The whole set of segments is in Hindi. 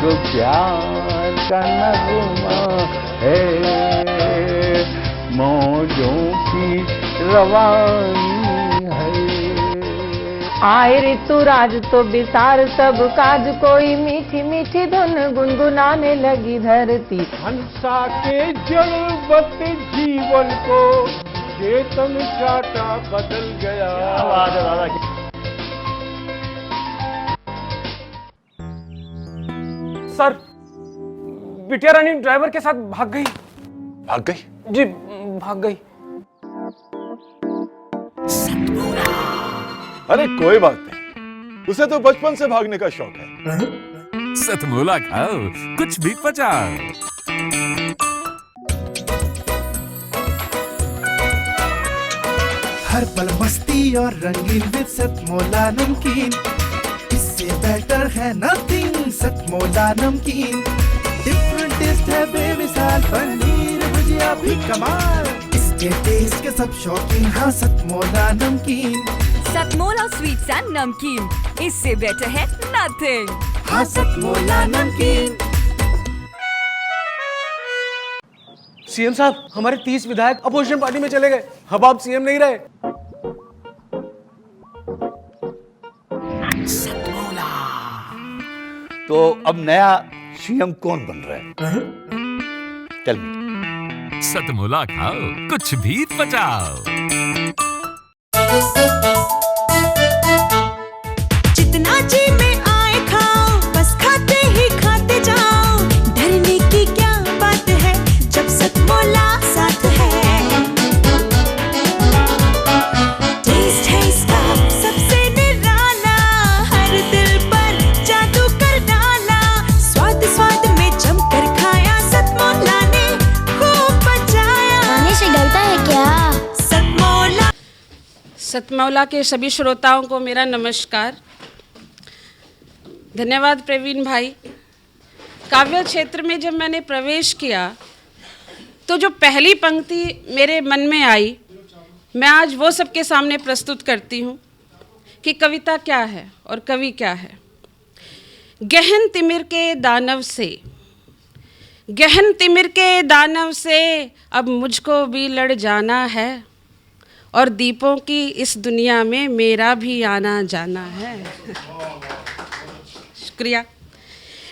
प्यार का नगमा है, मौजों की रवानी है। आए ऋतुराज तो विसार सब काज, कोई मीठी मीठी धुन गुनगुनाने लगी धरती। हंसा के जलवत जीवन को चेतन चाटा बदल गया। आवाज है दादा की। सर, बिटिया रानी ड्राइवर के साथ भाग गई। भाग गई? जी, भाग गई। अरे कोई बात नहीं, उसे तो बचपन से भागने का शौक है। सतमोला खाओ, कुछ भी पचाओ। हर पल मस्ती और रंगीन विद सतमोला नमकीन, इससे बेटर है नथिंग। सतमोला नमकीन डिफरेंट टेस्ट है बेमिसाल, पनीर भुजिया भी कमाल, इसके टेस्ट के सब शौकीन। हाँ सतमोला नमकीन, सतमोला स्वीट्स एंड नमकीन, इससे बेटर है नथिंग। हाँ सतमोला नमकीन। सीएम साहब, हमारे 30 विधायक अपोजिशन पार्टी में चले गए। अब आप सीएम नहीं रहे। तो अब नया सीएम कौन बन रहा है? Tell me. सतमोला खाओ, कुछ भी पचाओ। जितना जी में आए खाओ, बस खाते ही खाते जाओ। डरने की क्या बात है जब सतमोला साथ है। टेस्ट है इसका सबसे निराला, हर दिल पर जादू कर डाला। स्वाद स्वाद में जमकर खाया, सतमोला ने खूब पचाया। खाने से गलता है क्या? सतमोला। सतमौला के सभी श्रोताओं को मेरा नमस्कार। धन्यवाद प्रवीण भाई। काव्य क्षेत्र में जब मैंने प्रवेश किया तो जो पहली पंक्ति मेरे मन में आई, मैं आज वो सबके सामने प्रस्तुत करती हूँ कि कविता क्या है और कवि क्या है। गहन तिमिर के दानव से, गहन तिमिर के दानव से अब मुझको भी लड़ जाना है, और दीपों की इस दुनिया में मेरा भी आना जाना है। शुक्रिया।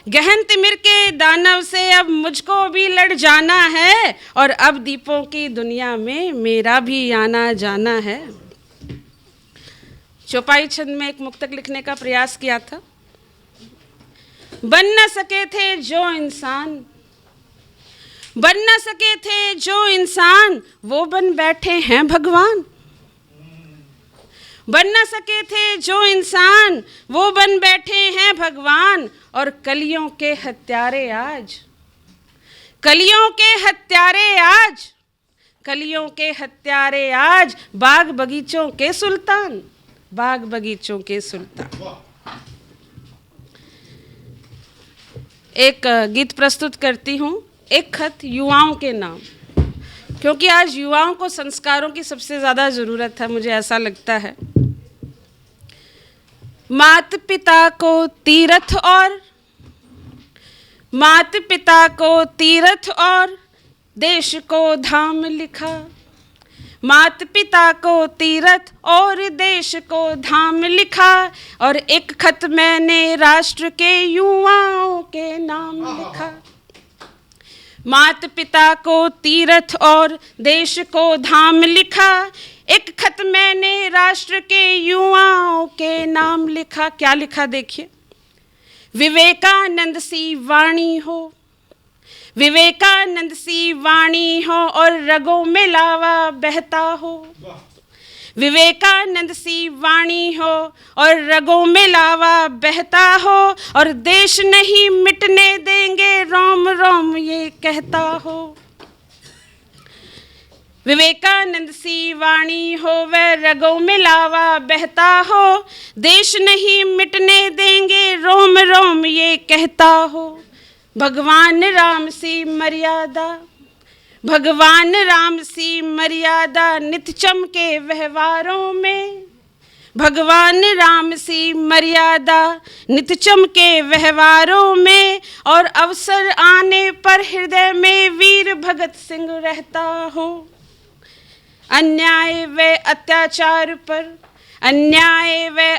गहन तिमिर के दानव से अब मुझको भी लड़ जाना है, और अब दीपों की दुनिया में मेरा भी आना जाना है। चौपाई छंद में एक मुक्तक लिखने का प्रयास किया था। बन न सके थे जो इंसान, बन न सके थे जो इंसान, वो बन बैठे हैं भगवान। बन न सके थे जो इंसान, वो बन बैठे हैं भगवान। और कलियों के हत्यारे आज, कलियों के हत्यारे आज, कलियों के हत्यारे आज, बाग बगीचों के सुल्तान, बाग बगीचों के सुल्तान। एक गीत प्रस्तुत करती हूँ, एक खत युवाओं के नाम, क्योंकि आज युवाओं को संस्कारों की सबसे ज़्यादा ज़रूरत है, मुझे ऐसा लगता है। मात पिता को तीर्थ और, मात पिता को तीर्थ और देश को धाम लिखा। मात पिता को तीर्थ और देश को धाम लिखा, और एक खत मैंने राष्ट्र के युवाओं के नाम लिखा। मात पिता को तीर्थ और देश को धाम लिखा, एक खत मैंने राष्ट्र के युवाओं के नाम लिखा। क्या लिखा देखिए। विवेकानंद सी वाणी हो, विवेकानंद सी वाणी हो, और रगों में लावा बहता हो। विवेकानंद सी वाणी हो और रगों में लावा बहता हो, और देश नहीं मिटने देंगे रोम रोम ये कहता हो। विवेकानंद सी वाणी हो वह रगों में लावा बहता हो, देश नहीं मिटने देंगे रोम रोम ये कहता हो। भगवान राम सी मर्यादा, भगवान राम सी मर्यादा नित चमके व्यवहारों में। भगवान राम सी मर्यादा नित चमके व्यवहारों में, और अवसर आने पर हृदय में वीर भगत सिंह रहता हो। अन्याय व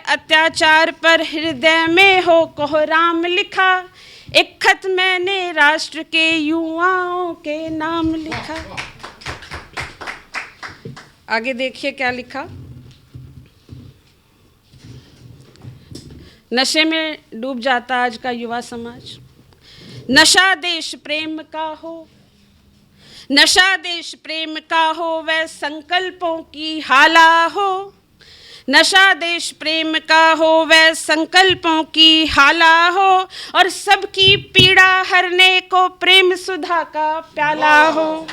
अत्याचार पर हृदय में हो कोहराम लिखा, एक खत मैंने राष्ट्र के युवाओं के नाम लिखा। आगे देखिए क्या लिखा। नशे में डूब जाता आज का युवा समाज। नशा देश प्रेम का हो, नशा देश प्रेम का हो, वह संकल्पों की हाला हो। नशा देश प्रेम का हो, वह संकल्पों की हाला हो, और सबकी पीड़ा हरने को प्रेम सुधा का प्याला हो।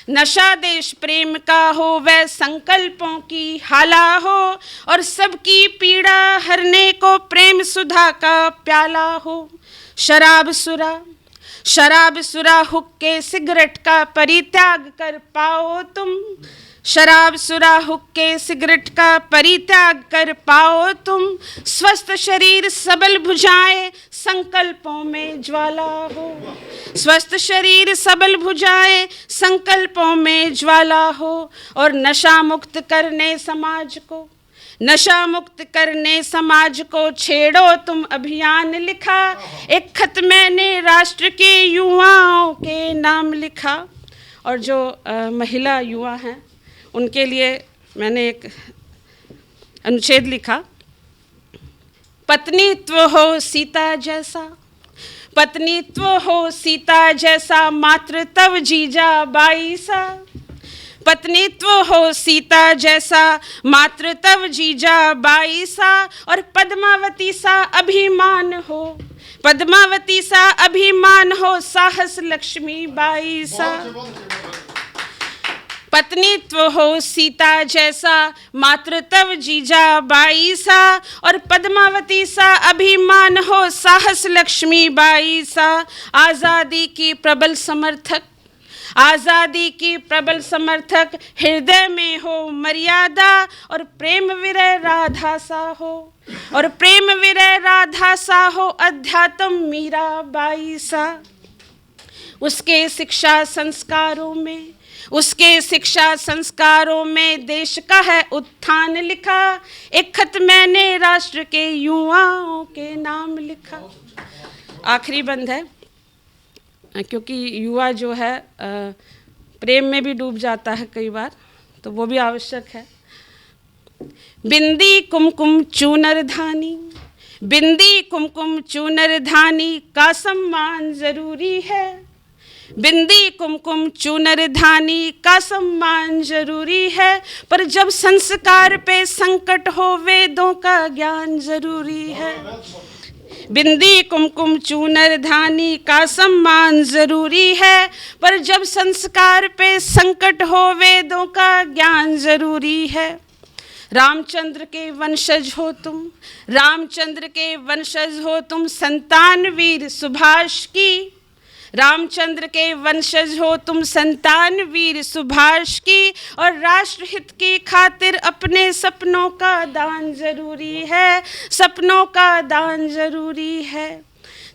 नशा देश प्रेम का हो, वह संकल्पों की हाला हो, और सबकी पीड़ा हरने को प्रेम सुधा का प्याला हो। शराब सुरा हुक्के सिगरेट का परित्याग कर पाओ तुम। शराब सुरा हुक्के सिगरेट का परित्याग कर पाओ तुम। स्वस्थ शरीर सबल भुजाएं संकल्पों में ज्वाला हो। स्वस्थ शरीर सबल भुजाएं संकल्पों में ज्वाला हो, और नशा मुक्त करने समाज को छेड़ो तुम अभियान लिखा। एक खत मैंने राष्ट्र के युवाओं के नाम लिखा। और जो महिला युवा हैं उनके लिए मैंने एक अनुच्छेद लिखा। पत्नीत्व हो सीता जैसा मात्र तव जीजा बाई सा। पत्नीत्व हो सीता जैसा मात्र तव जीजा बाई सा, और पद्मावती सा अभिमान हो साहस लक्ष्मी बाई सा। पत्नीत्व हो सीता जैसा मात्र तव जीजा बाई सा, और पद्मावती सा अभिमान हो साहस लक्ष्मी बाई सा। आज़ादी की प्रबल समर्थक हृदय में हो मर्यादा, और प्रेम विरह राधा सा हो अध्यात्म मीरा बाई सा। उसके शिक्षा संस्कारों में देश का है उत्थान लिखा। एक खत मैंने राष्ट्र के युवाओं के नाम लिखा। आखिरी बंद है, क्योंकि युवा जो है प्रेम में भी डूब जाता है कई बार, तो वो भी आवश्यक है। बिंदी कुमकुम चूनर धानी का सम्मान जरूरी है। बिंदी कुमकुम चूनर धानी का सम्मान जरूरी है, पर जब संस्कार पे संकट हो वेदों का ज्ञान जरूरी है। बिंदी कुमकुम चूनर धानी का सम्मान जरूरी है, पर जब संस्कार पे संकट हो वेदों का ज्ञान जरूरी है। रामचंद्र के वंशज हो तुम संतान वीर सुभाष की। रामचंद्र के वंशज हो तुम संतान वीर सुभाष की, और राष्ट्रहित की खातिर अपने सपनों का दान जरूरी है।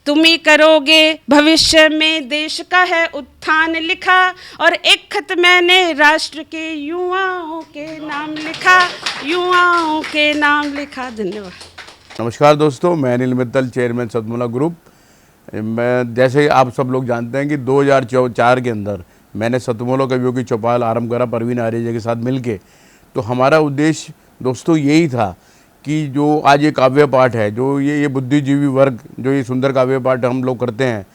तुम ही करोगे भविष्य में देश का है उत्थान लिखा, और एक खत मैंने राष्ट्र के युवाओं के नाम लिखा। धन्यवाद। नमस्कार दोस्तों, मैं अनिल मित्तल, चेयरमैन सतमोला ग्रुप। मैं जैसे आप सब लोग जानते हैं कि 2004 के अंदर मैंने सतमोला कवियों की चौपाल आरंभ करा परवीन आर्य के साथ मिलके। तो हमारा उद्देश्य दोस्तों यही था कि जो आज ये काव्य पाठ है, जो ये बुद्धिजीवी वर्ग जो ये सुंदर काव्य पाठ हम लोग करते हैं,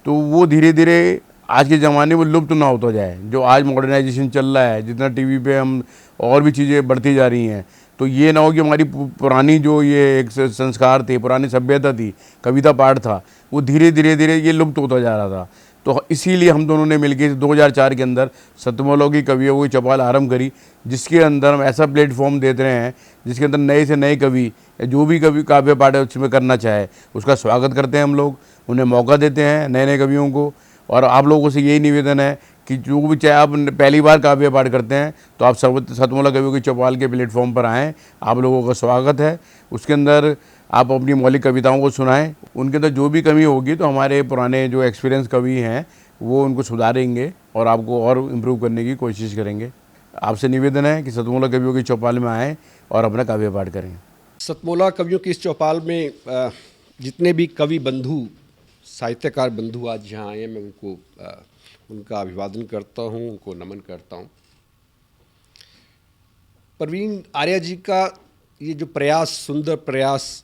तो वो धीरे धीरे आज के ज़माने में लुप्त ना होता जाए। जो आज मॉडर्नाइजेशन चल रहा है, जितना टीवी पे हम और भी चीज़ें बढ़ती जा रही हैं, तो ये ना हो कि हमारी पुरानी जो ये एक संस्कार थे, पुरानी सभ्यता थी, कविता पाठ था, वो धीरे धीरे ये लुप्त होता जा रहा था। तो इसीलिए हम दोनों ने मिलकर 2004 के अंदर सतमोला की कवियों की चौपाल आरंभ करी, जिसके अंदर हम ऐसा प्लेटफॉर्म देते रहे हैं जिसके अंदर नए से नए कवि जो भी कवि काव्य पाठ उसमें करना चाहे उसका स्वागत करते हैं। हम लोग उन्हें मौका देते हैं, नए नए कवियों को। और आप लोगों से यही निवेदन है कि जो भी चाहे आप पहली बार काव्य पाठ करते हैं तो आप सतमोला कवियों की चौपाल के प्लेटफॉर्म पर आएँ, आप लोगों का स्वागत है। उसके अंदर आप अपनी मौलिक कविताओं को सुनाएं, उनके अंदर जो भी कमी होगी तो हमारे पुराने जो एक्सपीरियंस कवि हैं वो उनको सुधारेंगे और आपको और इम्प्रूव करने की कोशिश करेंगे। आपसे निवेदन है कि सतमोला कवियों की चौपाल में आएँ और अपना काव्य पाठ करें। सतमोला कवियों की इस चौपाल में जितने भी कवि बंधु, साहित्यकार बंधु आज यहाँ आए हैं, मैं उनका अभिवादन करता हूँ, उनको नमन करता हूँ। प्रवीण आर्या जी का ये जो प्रयास, सुंदर प्रयास,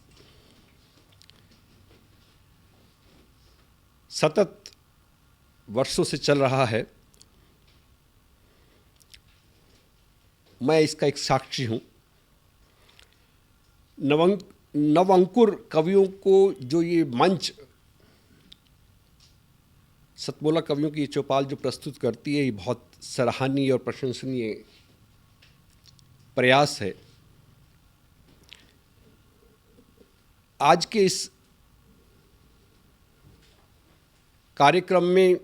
सतत वर्षों से चल रहा है, मैं इसका एक साक्षी हूँ। नवअंकुर कवियों को जो ये मंच सतमोला कवियों की ये चौपाल जो प्रस्तुत करती है, ये बहुत सराहनीय और प्रशंसनीय प्रयास है। आज के इस कार्यक्रम में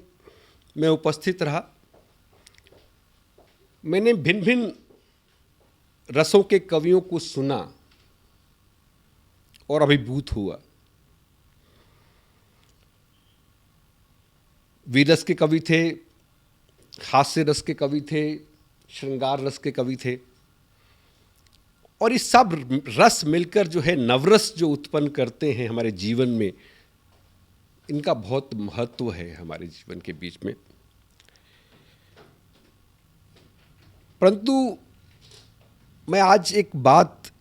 मैं उपस्थित रहा। मैंने भिन्न भिन्न रसों के कवियों को सुना और अभिभूत हुआ। वीर रस के कवि थे, हास्य रस के कवि थे, श्रृंगार रस के कवि थे, और ये सब रस मिलकर जो है नवरस जो उत्पन्न करते हैं हमारे जीवन में, इनका बहुत महत्व है हमारे जीवन के बीच में। परंतु मैं आज एक बात,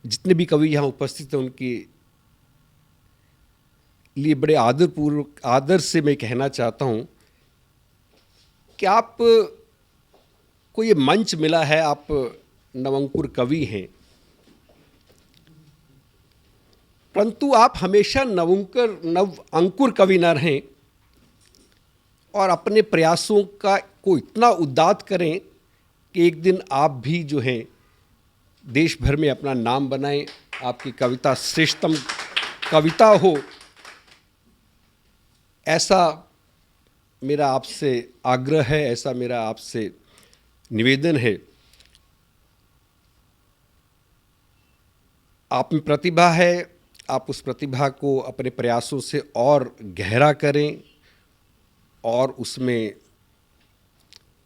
जितने भी कवि यहाँ उपस्थित हैं उनके लिए बड़े आदर से मैं कहना चाहता हूँ कि आप को ये मंच मिला है, आप नवअंकुर कवि हैं, परंतु आप हमेशा नवअंकुर कवि न रहें और अपने प्रयासों को इतना उद्दात करें कि एक दिन आप भी जो हैं देश भर में अपना नाम बनाएं, आपकी कविता श्रेष्ठतम कविता हो, ऐसा मेरा आपसे आग्रह है, ऐसा मेरा आपसे निवेदन है। आप में प्रतिभा है, आप उस प्रतिभा को अपने प्रयासों से और गहरा करें और उसमें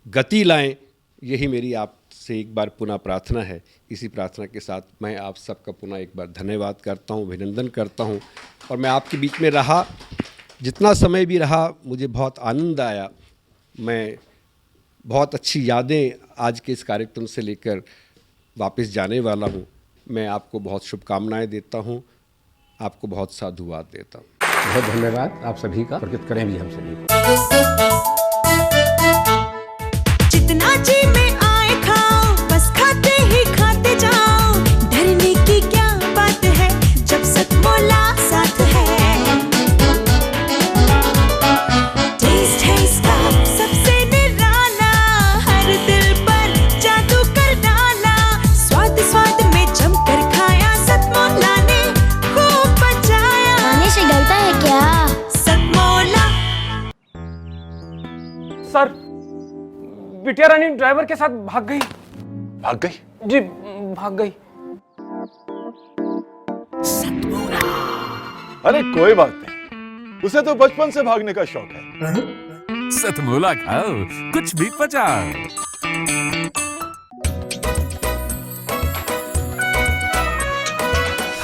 गति लाएं, यही मेरी आपसे एक बार पुनः प्रार्थना है। इसी प्रार्थना के साथ मैं आप सबका पुनः एक बार धन्यवाद करता हूं, अभिनंदन करता हूं। और मैं आपके बीच में रहा, जितना समय भी रहा, मुझे बहुत आनंद आया। मैं बहुत अच्छी यादें आज के इस कार्यक्रम से लेकर वापस जाने वाला हूं। मैं आपको बहुत शुभकामनाएं देता हूं, आपको बहुत साधुवाद देता हूं। बहुत धन्यवाद आप सभी का, प्रकृत करें भी हम सभी। जितना जी में आए खाओ, बस खाते ही खाते जाओ। डरने की क्या बात है जब सतमोला साथ है। टेस्ट है इसका सबसे निराला, हर दिल पर जादू कर डाला। स्वाद स्वाद में जमकर खाया, सतमोला ने खूब बचाया। खाने से डरता है क्या? सतमोला। सर, बिटिया रानी ड्राइवर के साथ भाग गई। भाग गई? जी, भाग गई। अरे कोई बात नहीं, उसे तो बचपन से भागने का शौक है। सतमोला खाओ, कुछ भी पचाओ।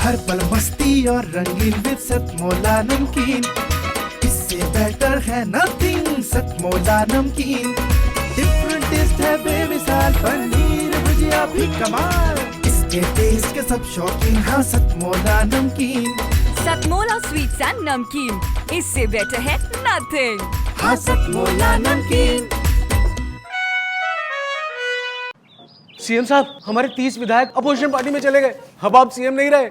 हर पल मस्ती और रंगीन विद सतमोला नमकीन, इससे बेटर है नथिंग। सतमोला नमकीन डिफरेंट टेस्ट है बेमिसाल, पनीर भुजिया भी कमाल। इसके टेस्ट के सब शौकीन, हाँ सतमोला नमकीन। सतमोला स्वीट्स एंड नमकीन, इससे बेटर है नथिंग। हाँ सतमोला नमकीन। सीएम साहब, हमारे 30 विधायक अपोजिशन पार्टी में चले गए। अब आप सीएम नहीं रहे।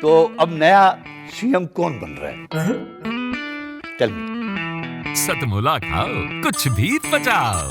तो अब नया सीएम कौन बन रहा है? चल सतमोला खाओ, कुछ भी पचाओ।